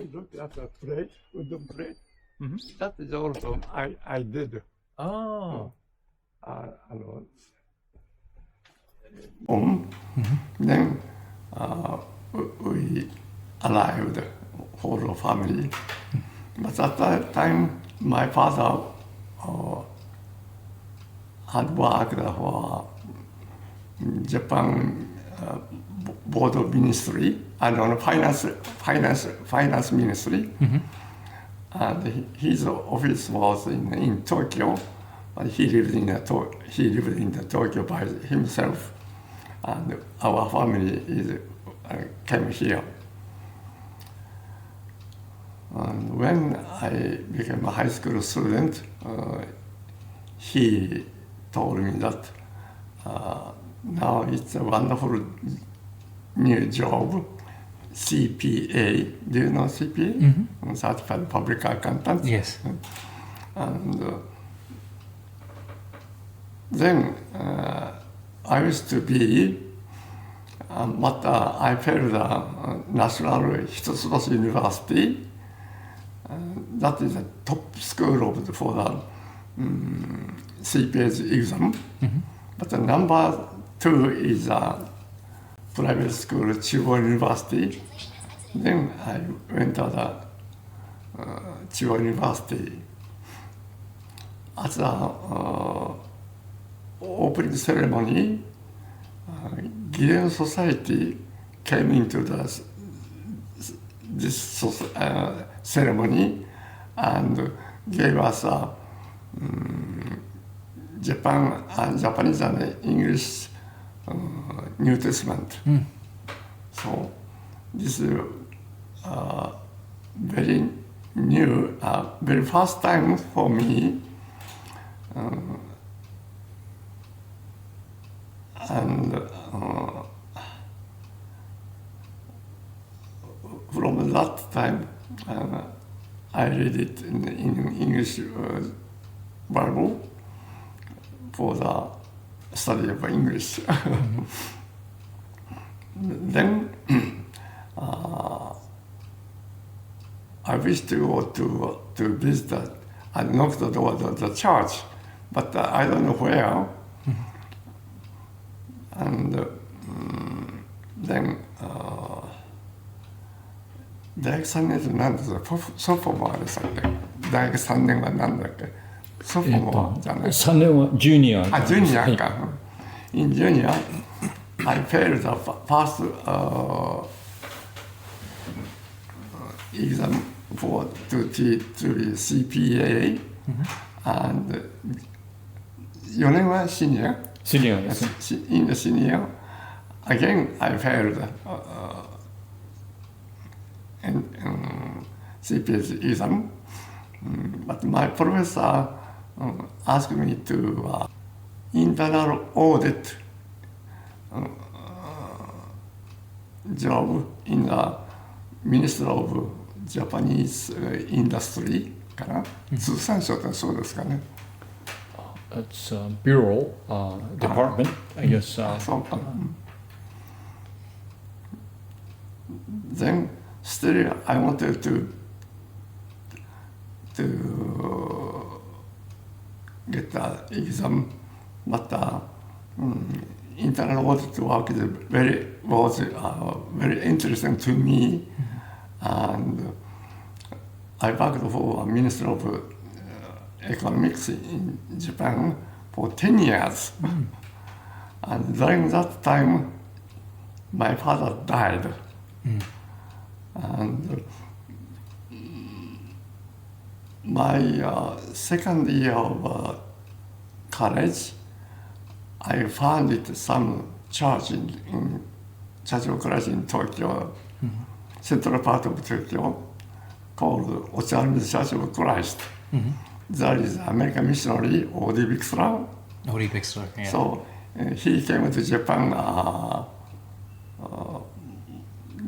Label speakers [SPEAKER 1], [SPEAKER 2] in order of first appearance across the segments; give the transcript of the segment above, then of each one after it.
[SPEAKER 1] we look at the plate, wooden plate.
[SPEAKER 2] Mm-hmm.
[SPEAKER 1] That is also I did.
[SPEAKER 2] Oh.
[SPEAKER 1] Then we arrived, whole family. But at that time, my father had worked for Japan Board of Ministry, finance ministry.
[SPEAKER 2] Mm-hmm.
[SPEAKER 1] And his office was in Tokyo, but he lived in Tokyo by himself, and our family came here. And when I became a high school student, he told me that now it's a wonderful new job, CPA. Do you know CPA?
[SPEAKER 2] Mm-hmm.
[SPEAKER 1] Certified Public Accountant.
[SPEAKER 2] Yes.
[SPEAKER 1] And then I used to be, but I failed National Hitotsubashi University. That is a top school for the CPA's exam.
[SPEAKER 2] Mm-hmm.
[SPEAKER 1] But the number 2 is a private school, Chiba University. Then I went to the Chiba University. At the opening ceremony, Gideon Society came into this ceremony and gave us a Japanese and English New Testament. So this is very new, very first time for me. And from that time, I read it in English Bible for the study of English.
[SPEAKER 2] Mm-hmm.
[SPEAKER 1] Then I wish to go to visit. I knocked the door of the church, but I don't know where.
[SPEAKER 2] Mm-hmm.
[SPEAKER 1] And then 大学3年生なんですか、ソフォモアでしたっけ？大学3年は何だっけ？ソフォモアじゃない。
[SPEAKER 2] 3年はジュニア。
[SPEAKER 1] ジュニアか。In junior, I failed the first exam to be CPA, and 4年はシニア。
[SPEAKER 2] シニアですね。
[SPEAKER 1] In the senior, again I failed CPA exam, but my professor asked me to internal audit job in the Ministry of Japanese Industry かな、通産省ってそうですかね。
[SPEAKER 2] It's a bureau, department, I guess.
[SPEAKER 1] そうか。Then still I wanted to get the exam, but internal audit work was very interesting to me, and I worked for a Minister of Economics in Japan for 10 years. And during that time, my father died. And my second year of college, I founded some church in Church of Christ in Tokyo, central part of Tokyo, called Ochanomizu Church of Christ. There is American missionary, Odi Bixler.
[SPEAKER 2] Odi Bixler, yeah.
[SPEAKER 1] So he came to Japan.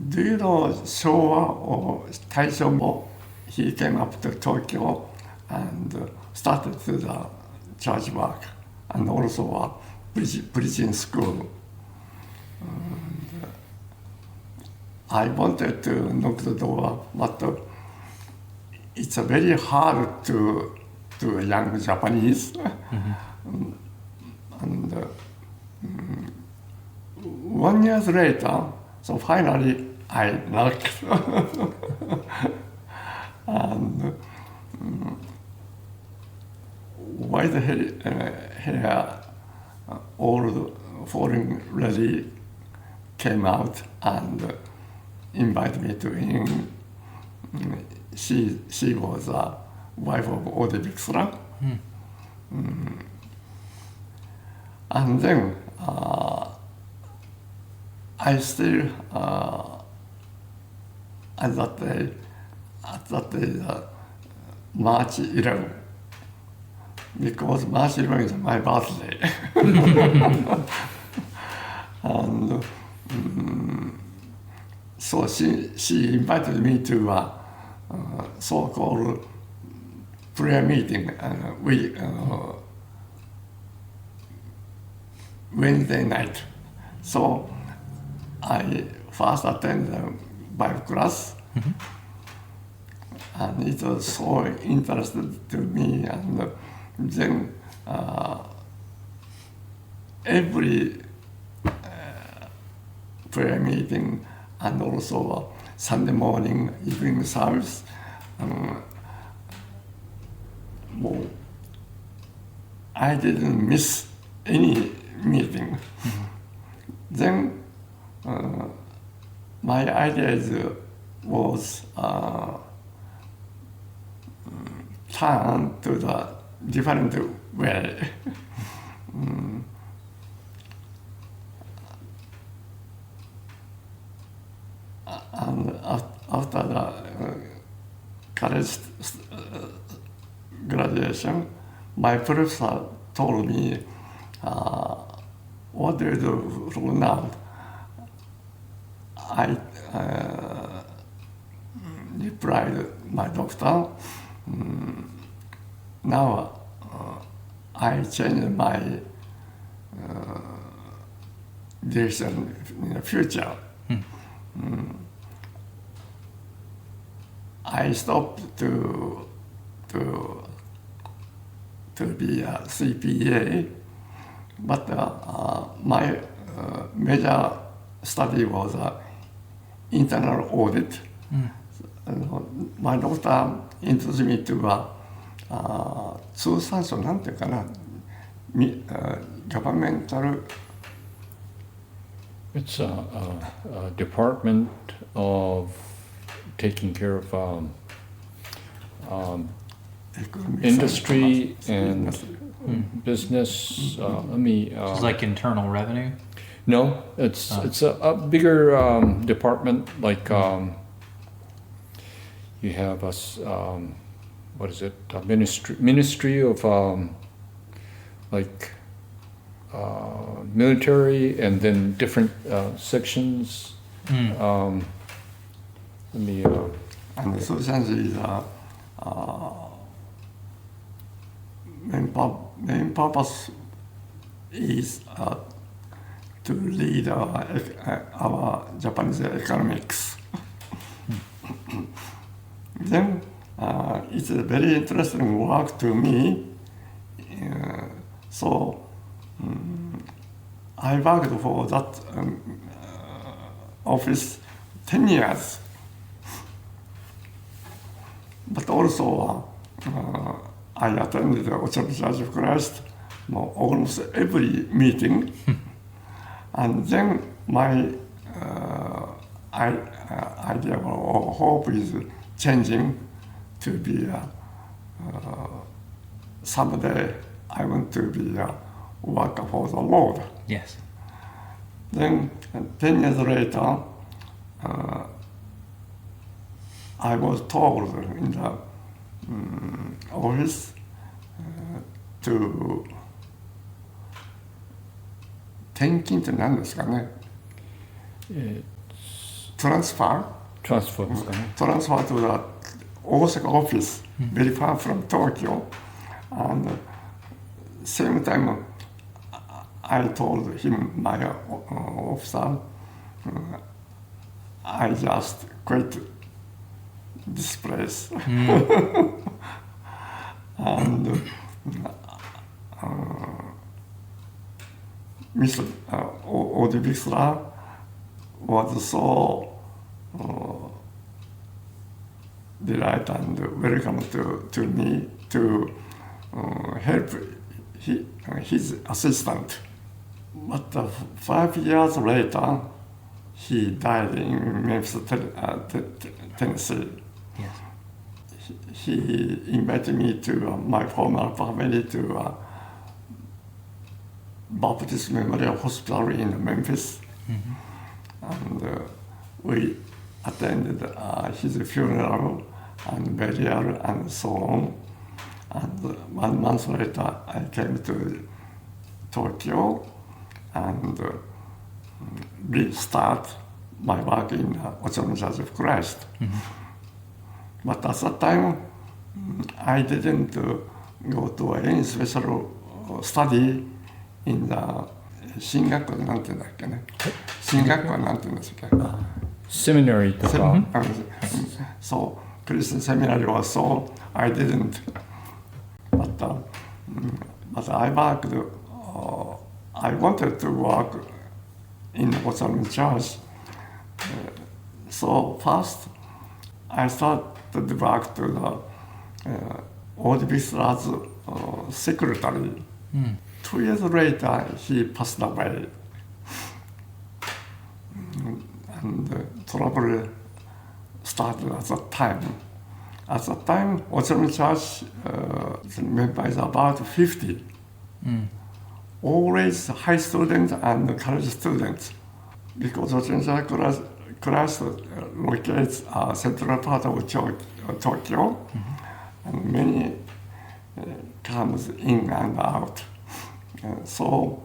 [SPEAKER 1] Do you know Showa or Taisho? He came up to Tokyo and started the church work and also a preaching school. And I wanted to knock the door, but it's very hard to a young Japanese. And 1 year later, so finally I knocked. And white hair, old foreign lady came out and invited me to him. She was a wife of Ode Bixra. And then I still at that day, March 11, because March 11 is my birthday. And so she invited me to a so-called prayer meeting Wednesday night. So I first attended the Bible class, and it was so interesting to me. And then every prayer meeting and also Sunday morning evening service, I didn't miss any meeting. Then my idea was turn to the different way. And after the college graduation, my professor told me, what do you do from now? I replied, my doctor, now I changed my direction in the future. I stopped to be a CPA, but my major study was internal audit. My doctor introduced me to a 通産省なんていうかな、governmental.
[SPEAKER 2] It's a department of taking care of industry and business.
[SPEAKER 3] It's like internal revenue?
[SPEAKER 2] No, it's a bigger department. Like you have what is it? Ministry of like military, and then different sections.
[SPEAKER 1] And so essentially the main purpose is to lead our Japanese economics. Then it's a very interesting work to me. So I worked for that office 10 years. But also I attended the Ochanomizu Church of Christ almost every meeting. And then my idea or hope is changing to be someday I want to be a worker for the Lord.
[SPEAKER 3] Yes.
[SPEAKER 1] Then 10 years later, I was told in the office to 転勤って何ですかね? Transfer to the Osaka office, very far from Tokyo. And same time, I told him, my officer, I just quit this place. And Mr. Odibisla was so delighted and welcome to me to help his assistant. But 5 years later, he died in Memphis, Tennessee.
[SPEAKER 3] Yes.
[SPEAKER 1] He invited me to my former family to Baptist Memorial Hospital in Memphis. And we attended his funeral and burial and so on. And 1 month later, I came to Tokyo and restart my work in Ochanomizu Church of Christ. But at that time, I didn't go to any special study in the 進学校なんて言うんだっけね。進学校なんて言うんですっけ。
[SPEAKER 2] Seminary とか。
[SPEAKER 1] So Christian seminary also I didn't. But I worked. I wanted to work in Ochanomizu Church. So first, I started work to the Odibisra's secretary. 2 years later, he passed away. And trouble started at that time. At that time, Ochanomizu Church member is about 50. Always high students and college students. Because Ochanomizu Church of Christ locates a central part of Tokyo, and many comes in and out. So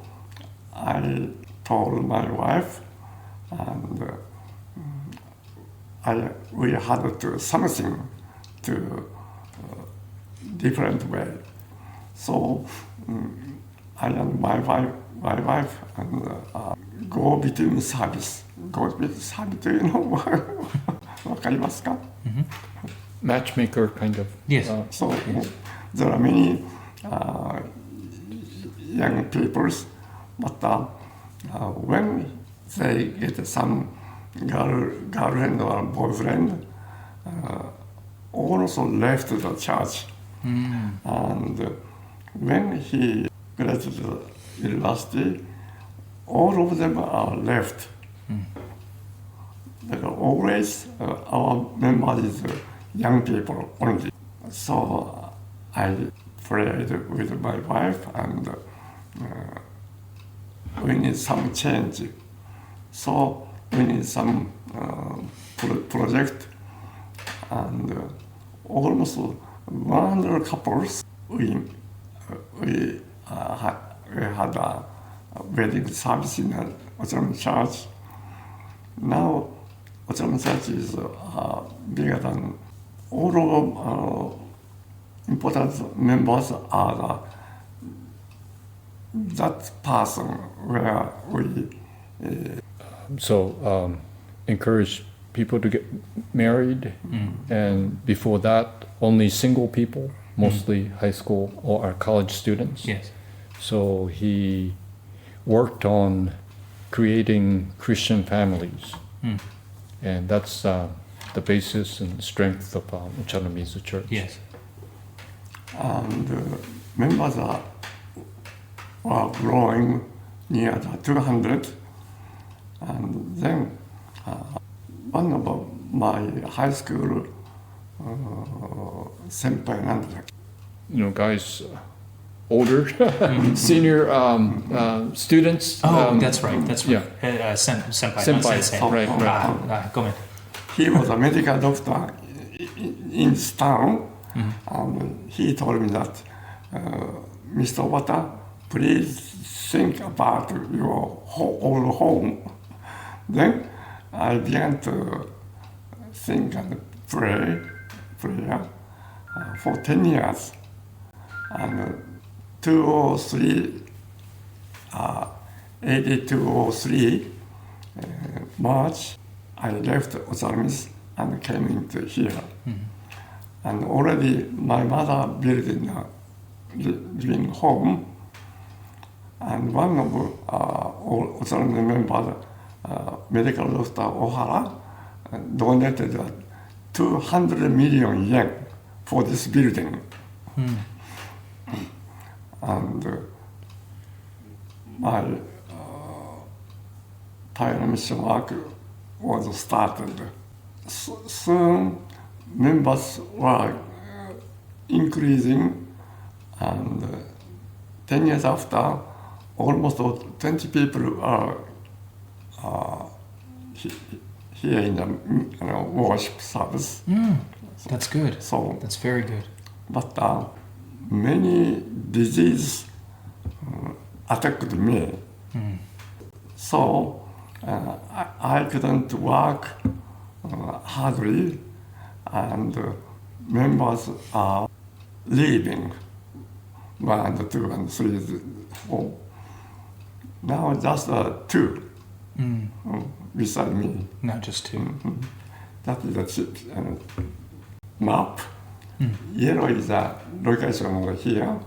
[SPEAKER 1] I told my wife, and we had to do something to different way. So I and my wife and go between service. Go between service, do you know? わかりますか?
[SPEAKER 2] Matchmaker kind of.
[SPEAKER 3] Yes.
[SPEAKER 1] So there are many young people, but when they get some girlfriend or boyfriend, also left the church. And when he graduated university, all of them are left. But always our members is young people only. So I prayed with my wife, and we need some change. So we need some project, and almost 100 couples. We had a wedding service in Ochanomizu Church. Now Ochanomizu Church is bigger than all of important members are that person where we.
[SPEAKER 2] So encourage people to get married, and before that, only single people, mostly high school or college students.
[SPEAKER 3] Yes.
[SPEAKER 2] So he worked on creating Christian families, and that's the basis and strength of Ochanomizu Church.
[SPEAKER 3] Yes.
[SPEAKER 1] And members were growing near the 200, and then one of my high school senpai,
[SPEAKER 2] Guys older, senior students.
[SPEAKER 3] That's right. That's right. Yeah. Senpai. Not sensei.
[SPEAKER 2] Right.
[SPEAKER 3] Go ahead.
[SPEAKER 1] He was a medical doctor in this town, and he told me that, Mr. Obata, please think about your old home. Then I began to think and pray for 10 years. And 8203 March, I left Ochanomizu and came into here. And already my mother building a living home, and one of Ochanomizu members, medical doctor Ohara, donated 200 million yen for this building. And my pioneer mission work was started. Soon members were increasing, and 10 years after, almost 20 people are here in the worship service.
[SPEAKER 3] That's good.
[SPEAKER 1] So,
[SPEAKER 3] That's very good.
[SPEAKER 1] but many diseases attacked me. So I couldn't work hardly, and members are leaving 1 and 2 and 3, 4. Now just 2 beside me.
[SPEAKER 3] Not just 2.
[SPEAKER 1] That is the map. Yellow is the location over here,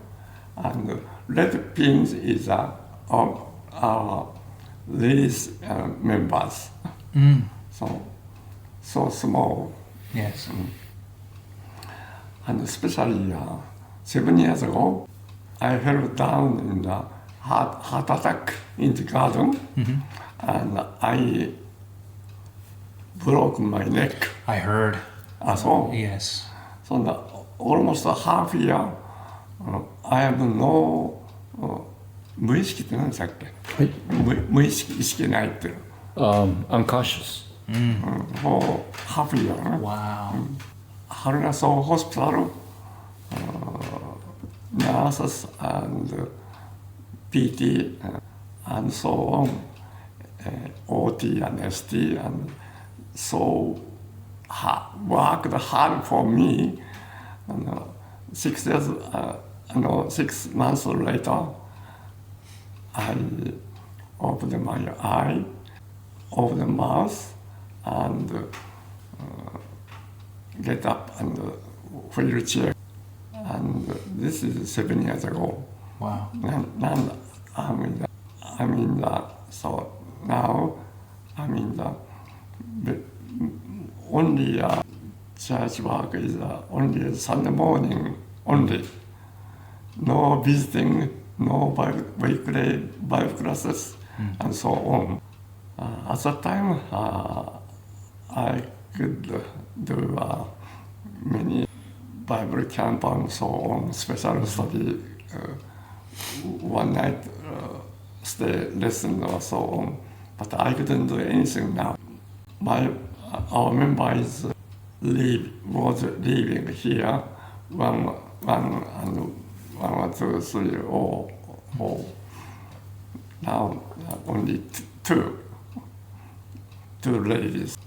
[SPEAKER 1] and red pins is our these members. So small.
[SPEAKER 3] Yes.
[SPEAKER 1] And especially 7 years ago, I fell down in the heart attack in the garden, and I broke my neck.
[SPEAKER 3] I heard.
[SPEAKER 1] So,
[SPEAKER 3] Yes.
[SPEAKER 1] so almost a half year, I have no 無意識って何でしたっけ？無意識、意識ないっていう。
[SPEAKER 2] Unconscious.
[SPEAKER 1] For half a year.
[SPEAKER 3] Wow.
[SPEAKER 1] Haruna hospital, nurses and PT and so on, OT and ST, and so worked hard for me. And 6 months later, I opened my eye, opened the mouth, and get up and wheelchair. And this is 7 years ago.
[SPEAKER 3] Wow.
[SPEAKER 1] And so now I'm in the only church work is only Sunday morning only. No visiting, no weekly Bible classes, and so on. At that time, I could do many Bible camp and so on, special study, one night stay lesson or so on. But I couldn't do anything now. Our member is was leaving here, one or two, 3, or 4. Now only two ladies.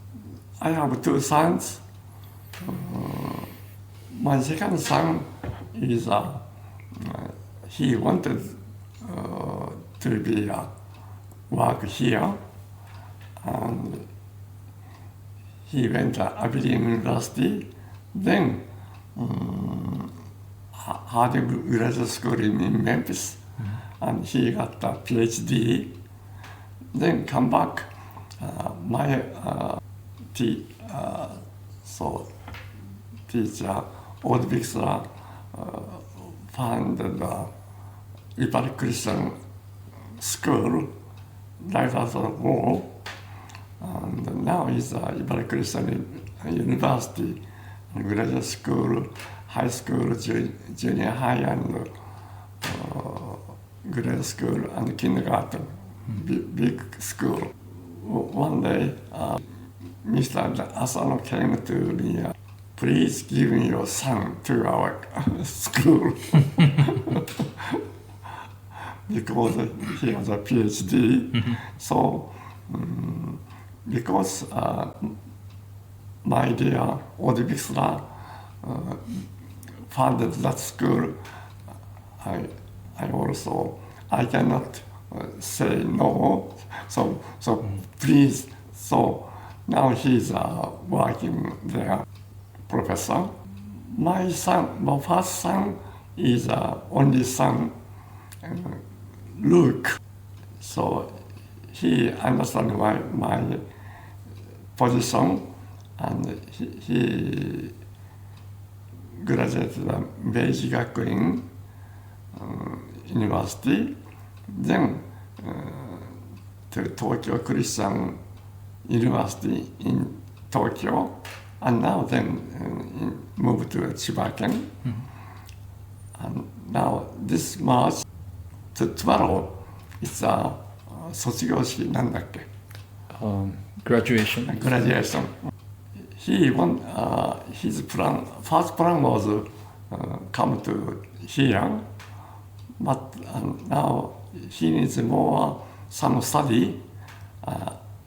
[SPEAKER 1] I have 2 sons. My second son is he wanted to be work here, and he went to Ivy University, then Harvard Graduate School in Memphis, and he got a PhD. Then come back. My teacher, Old Bixler, founded Ibaric Christian School right after the war, and now he's Ibaric Christian University, graduate school, high school, junior high, and grade school, and kindergarten, big school. One day, Mr. Asano came to me, please give me your son to our school. Because he has a PhD. So, because my dear Odi Bixler founded that school, I cannot say no. So please, Now he's working there, professor. My first son is only son, Luke. So he understands my position, and he graduated Meiji Gakuin University, then to Tokyo Christian University in Tokyo, and now then moved to Chibaken. And now this March to tomorrow, it's a 卒業式なんだっけ?
[SPEAKER 2] Graduation.
[SPEAKER 1] Graduation. He his first plan was come to here, but now he needs some study.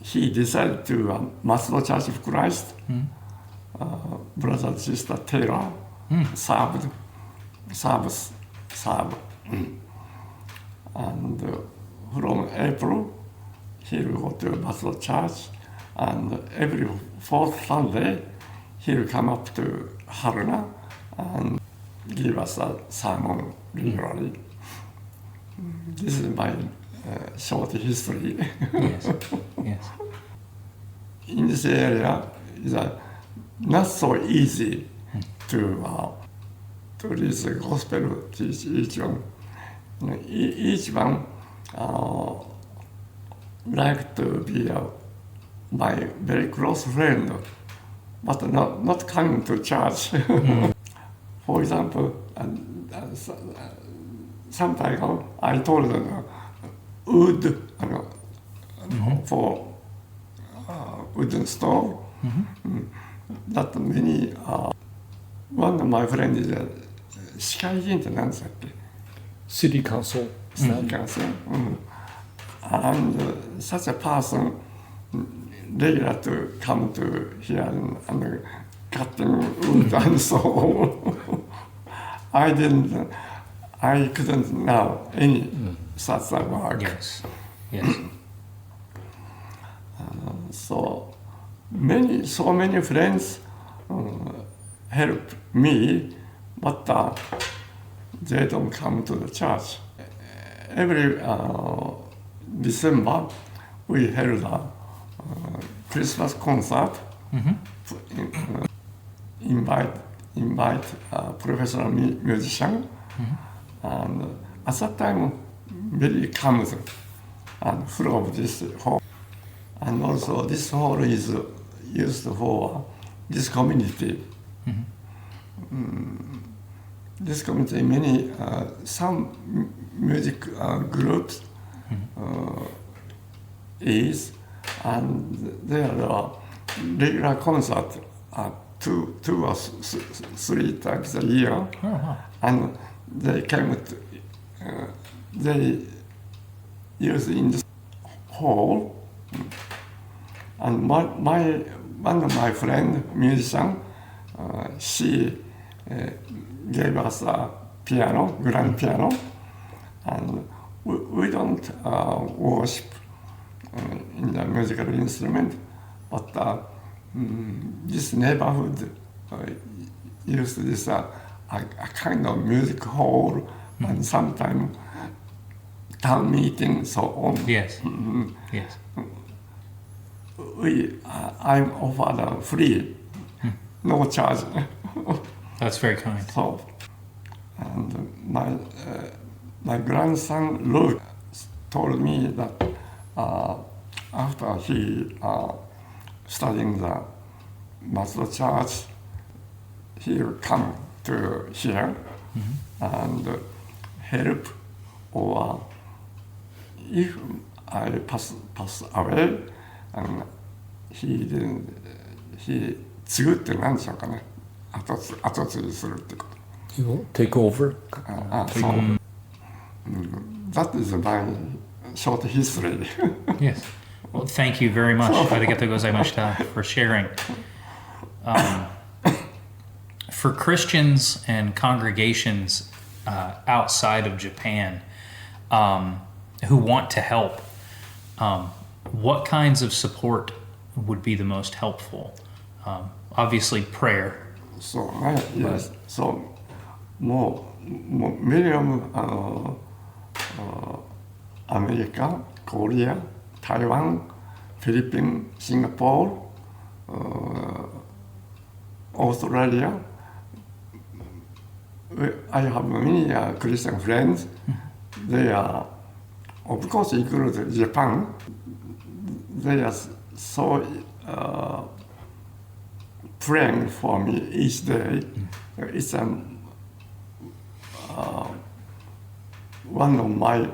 [SPEAKER 1] He decided to Matsudo Church of Christ, brother and sister Taylor, serve. And from April, he'll go to Matsudo Church, and every fourth Sunday, he'll come up to Haruna and give us a sermon regularly. This is my short history.
[SPEAKER 3] Yes. Yes.
[SPEAKER 1] In this area, it's not so easy to reach the gospel, teach each one. Each one like to be my very close friend, but not coming to church. For example, some time ago, I told them wood for wooden stove. That many, one of my friends is 市会議員って何でしたっけ?
[SPEAKER 2] City Council.
[SPEAKER 1] City Council. And such a person regular to come to here and cutting wood and so on. I couldn't know any such work.
[SPEAKER 3] Yes. Yes.
[SPEAKER 1] So many friends help me, but they don't come to the church. Every December, we held a Christmas concert. Invite a professional musician, and at that time, very comes and full of this hall. And also, this hall is used for this community. This community, many some music groups is, and there are regular concerts 2 or 3 times a year.
[SPEAKER 3] Oh, wow.
[SPEAKER 1] And they came they use in the hall. And one of my friend, musician, she gave us a piano, grand piano, and we don't worship in the musical instrument, but this neighborhood used this a kind of music hall, and sometimes town meeting, so on.
[SPEAKER 3] Yes. Yes.
[SPEAKER 1] I'm offered free, no charge.
[SPEAKER 3] That's very kind.
[SPEAKER 1] So, and my grandson Luke told me that after he studying the Matsudo Church, he'll come to here and help, or if I pass away, and he 継ぐって何でしょうかね。後継ぎするってこと。
[SPEAKER 2] He will take over.
[SPEAKER 1] So, that is my short history.
[SPEAKER 3] Yes. Well, thank you very much. ありがとうございました for sharing. For Christians and congregations outside of Japan who want to help, what kinds of support would be the most helpful? Obviously, prayer.
[SPEAKER 1] So, yes. So, minimum America, Korea, Taiwan, Philippines, Singapore, Australia. I have many Christian friends. They are, of course, include Japan. They are so praying for me each day. It's one of my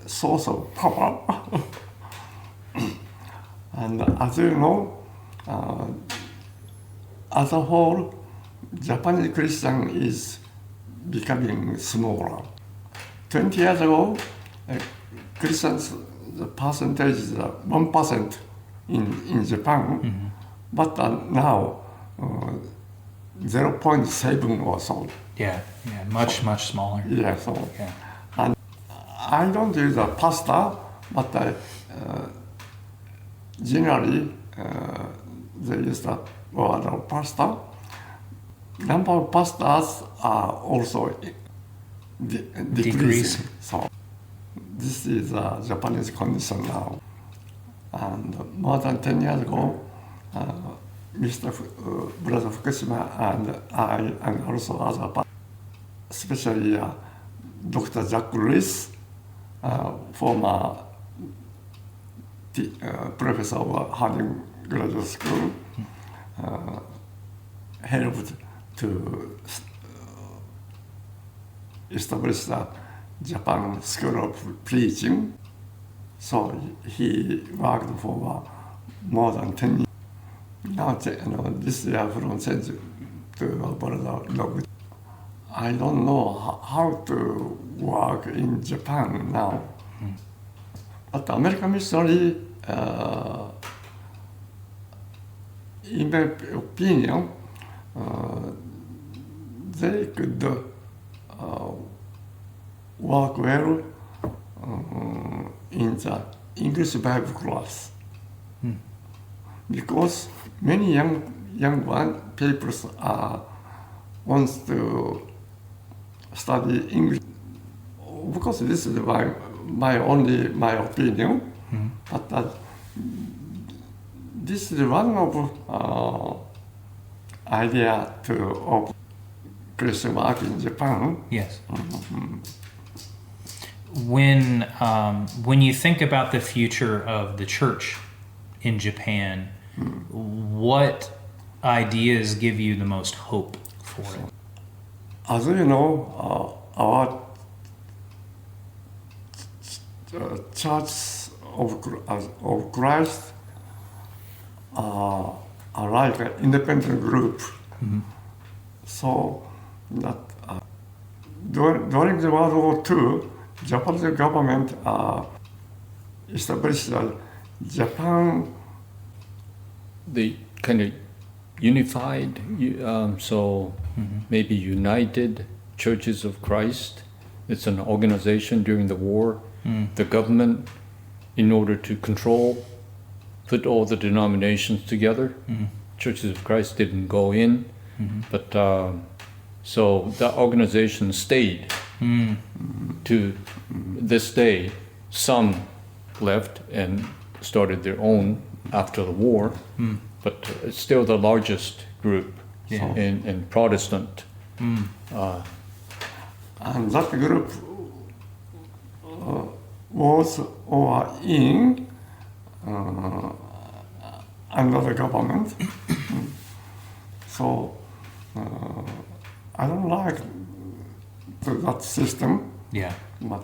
[SPEAKER 1] source of power. And as you know, as a whole, Japanese Christian is becoming smaller. 20 years ago, Christians, the percentage is 1% in Japan, but now 0.7 or so.
[SPEAKER 3] Yeah, much smaller.
[SPEAKER 1] Yeah, so.
[SPEAKER 3] Yeah.
[SPEAKER 1] And I don't use a pastor, but generally they use the word of pastor. Number of pastors are also decreasing. So this is a Japanese condition now. And more than 10 years ago, Brother Fukushima and I, and also other pastors, especially Dr. Jack Lewis, former professor of Harvard Graduate School, helped to establish the Japan School of Preaching. So he worked for more than 10 years. Now, this year from Senju to Brother Obata, I don't know how to work in Japan now. But American missionary, in my opinion, they could work well in the English Bible class, because many young people wants to study English. Of course, this is my opinion, but this is one of idea to open Christian work in Japan.
[SPEAKER 3] Yes. When you think about the future of the church in Japan, what ideas give you the most hope for it?
[SPEAKER 1] As you know, our Church of Christ are like an independent group. So that during the World War II, Japanese government established Japan.
[SPEAKER 2] They kind of unified, maybe United Churches of Christ. It's an organization during the war. The government, in order to put all the denominations together. Churches of Christ didn't go in, but so that organization stayed to this day. Some left and started their own after the war, but it's still the largest group in Protestant.
[SPEAKER 1] And that group was or in under the government. So I don't like that system.
[SPEAKER 3] Yeah.
[SPEAKER 1] But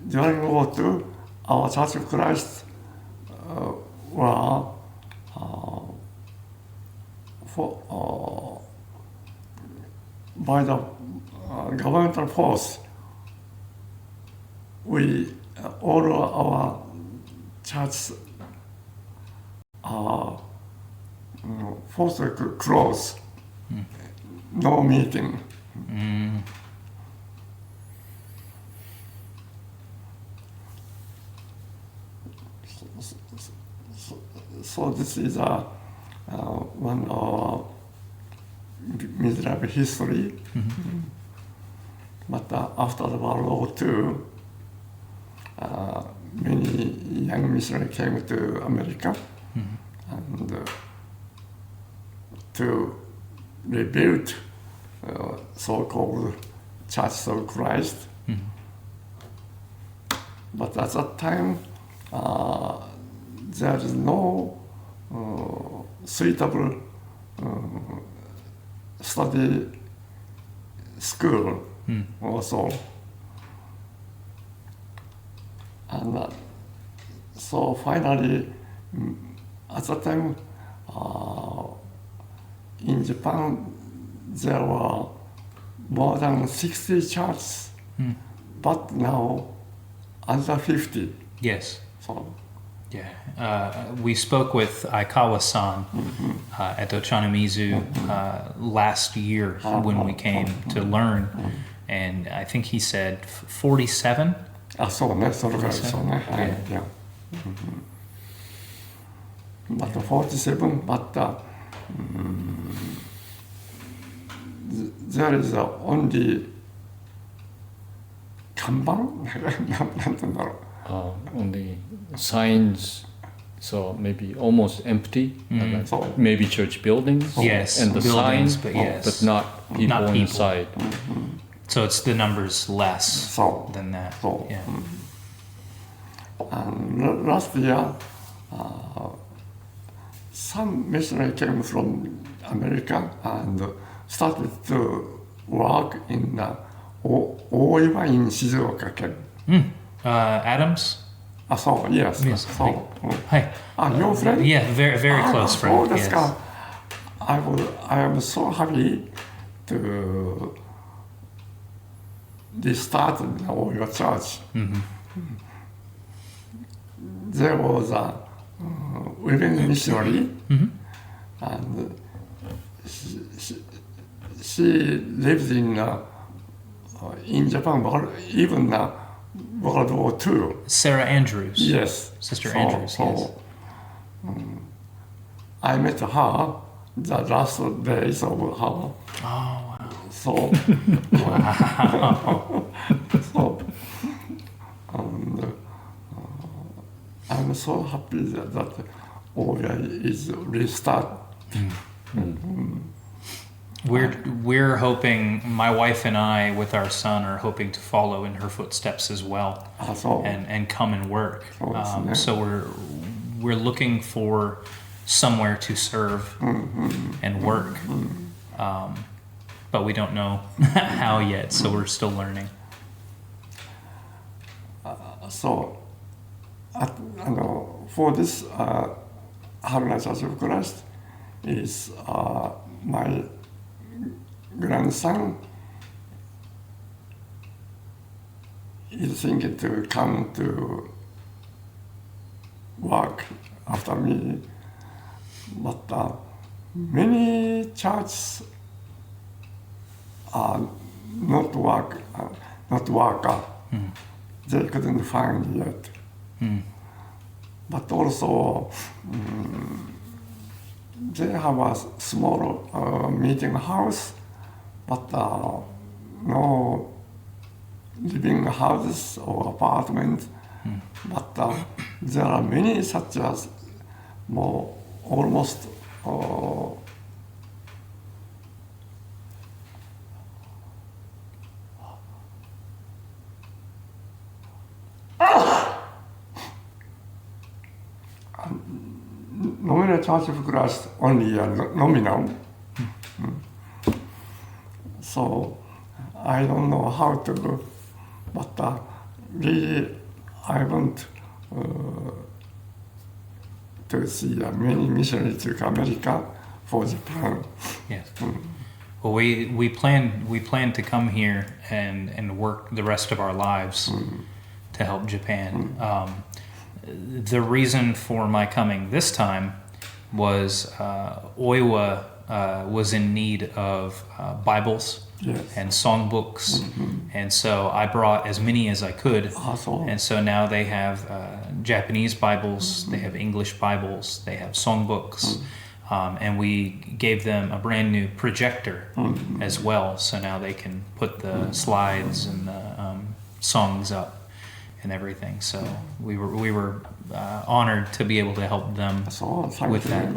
[SPEAKER 1] during World War II, our Church of Christ were by the governmental force. We all our churches are forced to close. No meeting. So this is one miserable history. But after the World War II, many young missionaries came to America and to rebuild so-called Church of Christ. But at that time, there is no suitable study school also. And so finally, at that time, in Japan, there were more than 60 churches, but now under 50.
[SPEAKER 3] Yes.
[SPEAKER 1] So,
[SPEAKER 3] Yeah. We spoke with Aikawa-san at Ochanomizu last year when we came to learn, and I think he said 47.
[SPEAKER 1] あ、そうね、それぐらいそうね。はい。Yeah. But 47, but there is only 看板なんて言うんだろう。
[SPEAKER 2] Only signs, so maybe almost empty, like maybe church buildings,
[SPEAKER 3] Yes,
[SPEAKER 2] and the
[SPEAKER 3] buildings,
[SPEAKER 2] signs,
[SPEAKER 3] but yes.
[SPEAKER 2] but not people
[SPEAKER 3] Not people.
[SPEAKER 2] inside.
[SPEAKER 3] So it's the numbers less
[SPEAKER 1] So,
[SPEAKER 3] than that.
[SPEAKER 1] so,
[SPEAKER 3] Yeah.
[SPEAKER 1] And last year, some missionaries came from America and started to work in Oiwa in 静岡県。
[SPEAKER 3] Adams?
[SPEAKER 1] あ、そう、yes.
[SPEAKER 3] Yes.
[SPEAKER 1] そう。
[SPEAKER 3] Hi.
[SPEAKER 1] Your friend?
[SPEAKER 3] Yeah, very very close
[SPEAKER 1] そ
[SPEAKER 3] friend.
[SPEAKER 1] うです
[SPEAKER 3] Yes.
[SPEAKER 1] か。I am so happy to restart your church. There was a women missionary, and she lives in Japan, even World War II.
[SPEAKER 3] Sarah Andrews.
[SPEAKER 1] Yes.
[SPEAKER 3] Sister Andrews, yes.
[SPEAKER 1] I met her the last days of her.
[SPEAKER 3] Oh, wow.
[SPEAKER 1] So, so and I'm so happy that Oya is restart.
[SPEAKER 3] We're hoping, my wife and I with our son are hoping to follow in her footsteps as well, and come and work. So we're looking for somewhere to serve and work, but we don't know how yet, so we're still learning.
[SPEAKER 1] So, for this Haruna Church of Christ is my grandson is thinking to come to work after me, but many churches are not worker. They couldn't find yet. But also, they have a small meeting house, but no living houses or apartments. But there are many such as almost nominal Church of Christ only nominal. So I don't know how to do, but really I want to see many missionaries to America for Japan.
[SPEAKER 3] Yes. Well, we plan to come here and work the rest of our lives to help Japan. The reason for my coming this time was Oiwa was in need of Bibles and songbooks. And so I brought as many as I could. And so now they have Japanese Bibles, they have English Bibles, they have songbooks. And we gave them a brand new projector as well. So now they can put the slides and the songs up and everything. So we were honored to be able to help them with that.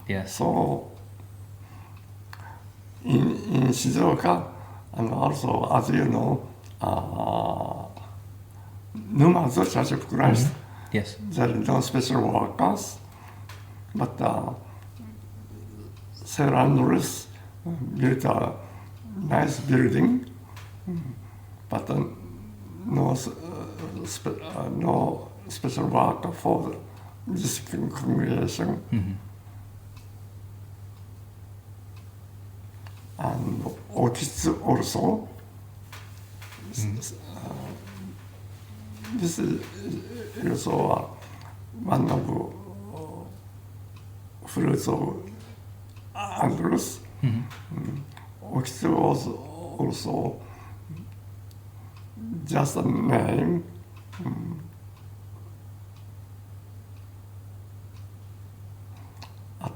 [SPEAKER 3] Yes.
[SPEAKER 1] So in Shizuoka, and also, as you know, Gunma Church of Christ,
[SPEAKER 3] Yes.
[SPEAKER 1] there are no special workers, but Sir Andrews built a nice building, but no special work for this congregation. And Otis also. This is also one of fruits of Andrews. Otis was also just a name.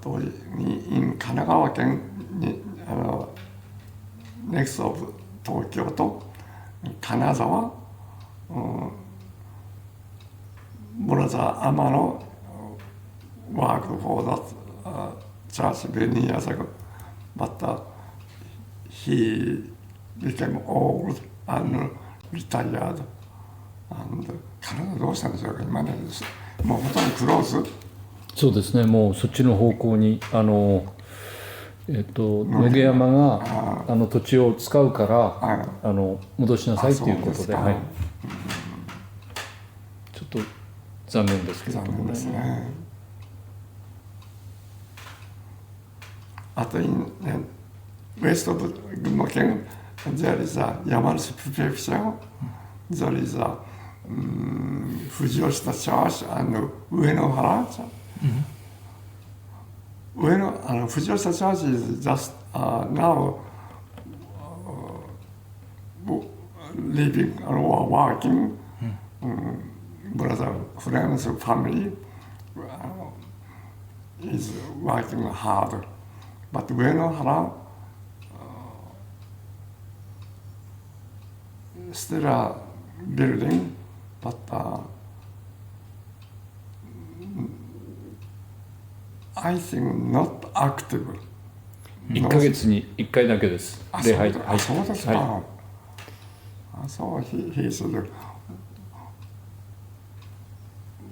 [SPEAKER 1] In 神奈川県にnext of 東京と金沢、Brother Amano worked for that church many years ago, but he became old and retired. And 金沢どうしたんでしょうか今ね、もうほとんどクローズ。
[SPEAKER 2] そうですね、もうそっちの方向に野毛山が土地を使うから戻しなさいということで、はい、ちょっと残念ですけどもね。
[SPEAKER 1] 残念ですね。あとウエスト群馬県、there is a 山梨プレフェクチャー、there is a 富士吉田チャーチ、上野原チャーチ。富士吉田 Church is just now living or working. Brother friends family is working hard, but Uenohara still a building, but I think not active.
[SPEAKER 2] 1ヶ月に1回だけです。礼拝。
[SPEAKER 1] あ、そうですか。そう、he is the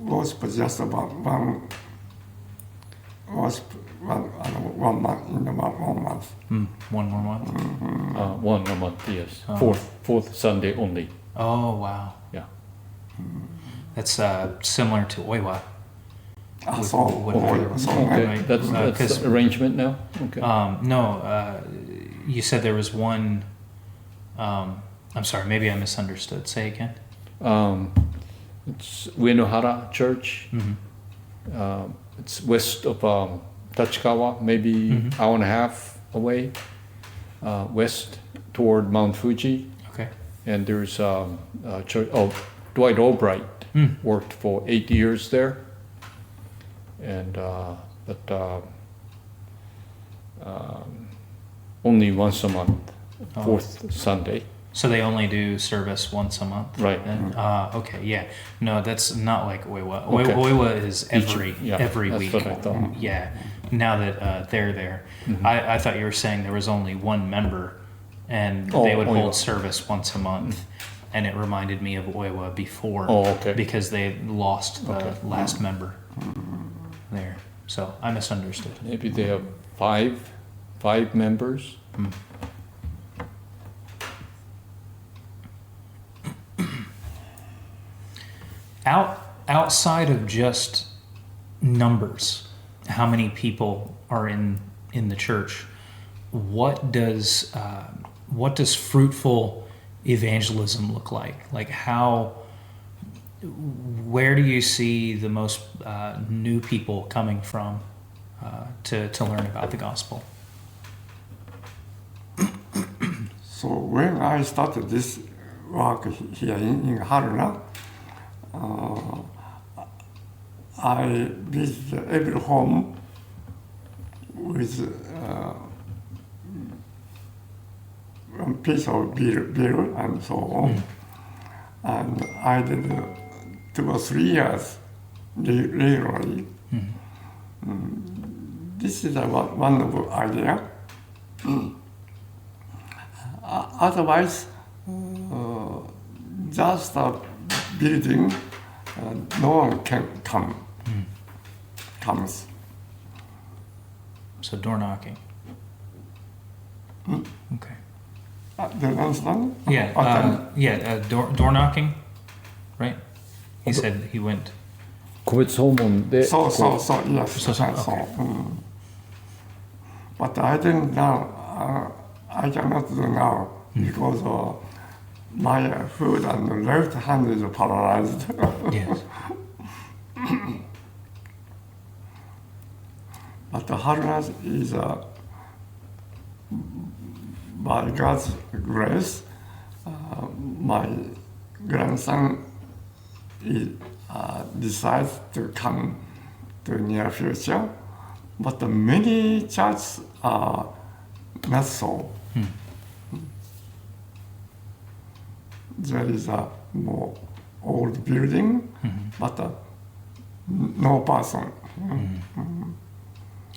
[SPEAKER 1] worship just one worship one month in the 1 month.
[SPEAKER 3] One more month.
[SPEAKER 2] One a month, yes. Fourth Sunday only.
[SPEAKER 3] Oh wow.
[SPEAKER 2] Yeah.
[SPEAKER 3] That's similar to Oiwa.
[SPEAKER 2] Okay, that's the arrangement now? Okay.
[SPEAKER 3] No, you said there was one, I'm sorry, maybe I misunderstood. Say again.
[SPEAKER 2] It's Uenohara Church. It's west of Tachikawa, maybe hour and a half away, west toward Mount Fuji.
[SPEAKER 3] Okay.
[SPEAKER 2] And there's a church, Dwight Albright worked for 8 years there. And but only once a month, fourth Sunday.
[SPEAKER 3] So they only do service once a month?
[SPEAKER 2] Right.
[SPEAKER 3] Then? Okay, yeah. No, that's not like Oiwa.
[SPEAKER 2] Okay.
[SPEAKER 3] Oiwa is every
[SPEAKER 2] that's
[SPEAKER 3] week.
[SPEAKER 2] what I thought.
[SPEAKER 3] Yeah. Now that they're there. I thought you were saying there was only one member and they would hold service once a month. And it reminded me of Oiwa before. Because they lost the last member there. So I misunderstood.
[SPEAKER 2] Maybe they have five members.
[SPEAKER 3] Outside of just numbers, how many people are in the church? What does fruitful evangelism look like? Like where do you see the most new people coming from to learn about the gospel?
[SPEAKER 1] So when I started this work here in Haruna, I visited every home with one piece of bill and so on. And I did 2 or 3 years regularly. This is a wonderful idea. Otherwise, just a building, no one can comes.
[SPEAKER 3] So door knocking. Okay.
[SPEAKER 1] Do you understand?
[SPEAKER 3] Yeah, door knocking, right? He said he went.
[SPEAKER 2] 個別訪問で
[SPEAKER 1] So, yes.
[SPEAKER 3] okay.
[SPEAKER 1] But I didn't now, I cannot do now because my foot and the left hand is paralyzed.
[SPEAKER 3] Yes.
[SPEAKER 1] But the Haruna is, by God's grace, my grandson decides to come to near future, but many churches are not so. There is a more old building, but no person.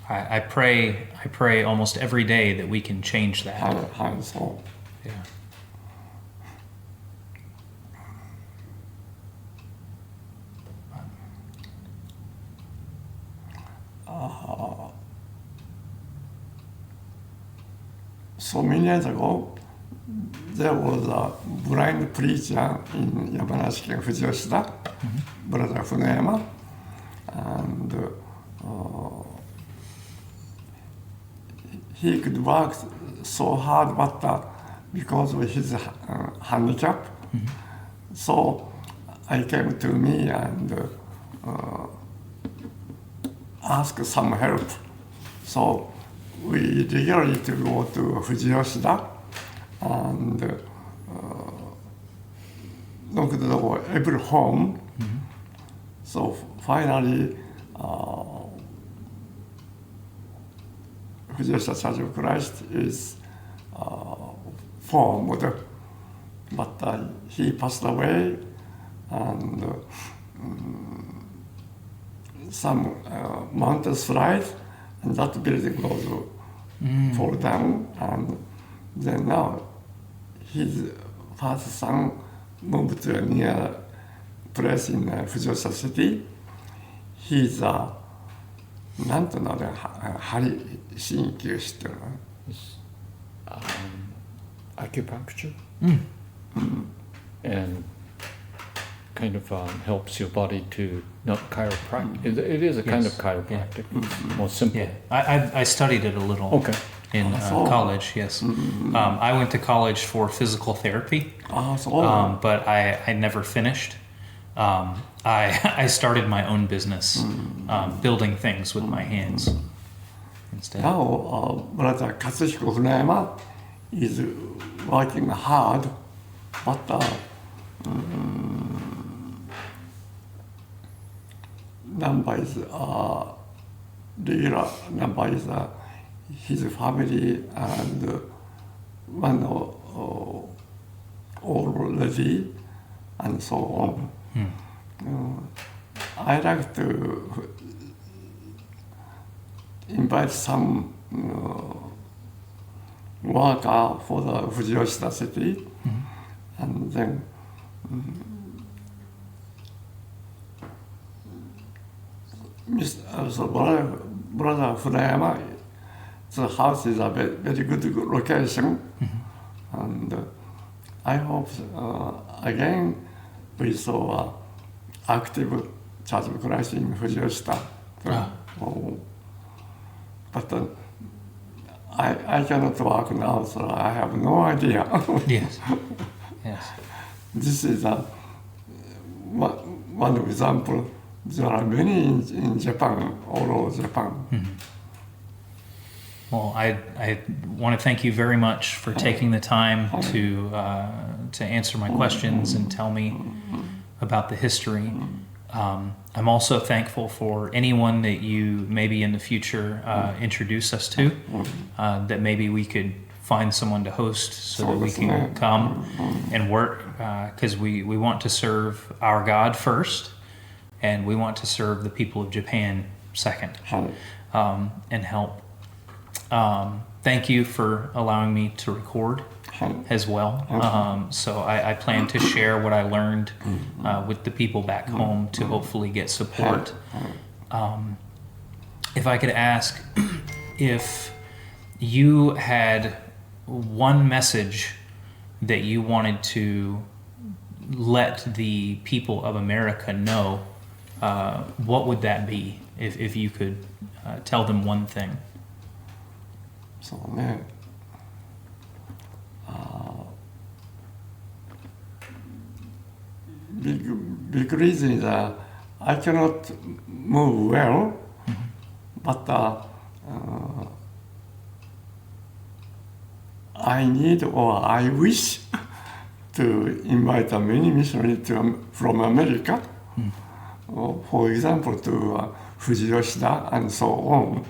[SPEAKER 3] I pray almost every day that we can change that.
[SPEAKER 1] So.
[SPEAKER 3] Yeah.
[SPEAKER 1] So many years ago, there was a blind preacher in Yamanashi-ken Fujiyoshida, Brother Obata, and he could work so hard, but because of his handicap, so I came to me and asked some help. So we regularly to go to Fujiyoshida and knock the door every home. So finally, Fujiyoshida Church of Christ is formed, but he passed away, and some mountain slide, and that building goes fall down, and then now his first son moved to a near place in Fujiyoshida City. He's なんていうのね、針鍼灸師っていうのは
[SPEAKER 2] acupuncture and kind of helps your body to not chiropractic. It is a kind of chiropractic. It's more simple.
[SPEAKER 3] Yeah, I studied it a little.
[SPEAKER 2] Okay.
[SPEAKER 3] In college, yes. I went to college for physical therapy, but I never finished. I started my own business, building things with my hands instead.
[SPEAKER 1] Now, Brother Katsuhiko Funayama is working hard, but number is regular number is his family and one old lady and so on. I like to invite some worker for the Fujiyoshida city, and then so Brother Funayama, the house is a very good location, and I hope again we saw active Church of Christ in Fujiyoshida. But I cannot work now, so I have no idea.
[SPEAKER 3] Yes.
[SPEAKER 1] This is one example. There are many in Japan, all over Japan.
[SPEAKER 3] Well, I want to thank you very much for taking the time to answer my questions and tell me about the history. I'm also thankful for anyone that you maybe in the future introduce us to, that maybe we could find someone to host so that we can come and work, because we want to serve our God first, and we want to serve the people of Japan second, and help. Thank you for allowing me to record as well. So I plan to share what I learned with the people back home to hopefully get support. If I could ask, if you had one message that you wanted to let the people of America know, what would that be? If you could tell them one thing.
[SPEAKER 1] そうね。Big reason is I cannot move well, but I need or I wish to invite many missionaries from America, for example, to Fuji Yoshida and so on.